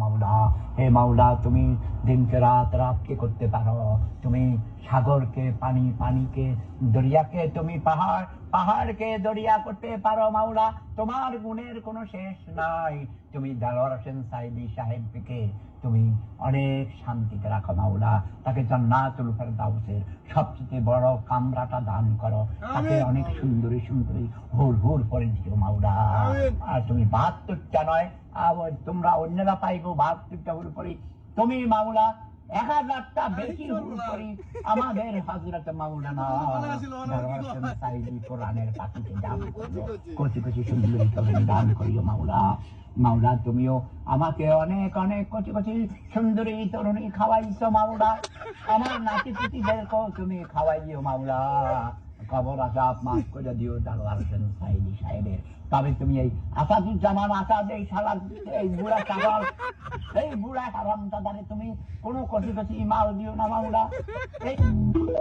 মাওলা। হে মাওলা, তুমি দিনকে রাত, রাতকে করতে পারো। তুমি সাগরকে পানি, পানিকে দরিয়াকে, তুমি পাহাড়, পাহাড়কে দরিয়া করতে পারো মাওলা। তোমার গুণের কোনো শেষ নাই। তুমি দেলোয়ার হোসেন সাইদি সাহেবকে তুমি অনেক শান্তিতে রাখো মাওলা। তাকে জান্নাতুল ফেরদাউসের সবচেয়ে বড় কামরাটা দান করো। তাকে অনেক সুন্দরী সুন্দরী হুর হুর করে দিও মাওলা। আর তুমি ৭২টা নয়, তোমরা অন্যরা পাইবো ৭২টা হুর করি, তুমি মাওলা ১০০০টা বেশি হুর করি আমাদের হযরত মাওলানা দেলোয়ার হোসেন সাইদি কোরআনের পাখিতে দান করিও। কচি কচি সুন্দরী তরুণী দান করিও মাওলা। মাওলা, তুমিও আমাকে অনেক অনেক কচি কচি সুন্দরী তরুণী খাওয়াইছো মাওলা। আমার নাতি পুতিদেরকেও তুমি খাওয়াইও মাওলা। কবর আজাব মাফ করে দিও দেলোয়ার হোসেন সাইদি সাহেবের। তবে তুমি এই আসাদুজ্জামান আসাদ, এই শালা, এই বুড়া ছাগল, এই বুড়া হারামজাদারে তুমি কোনো কচি কচি মাল দিও না মাওলা। এই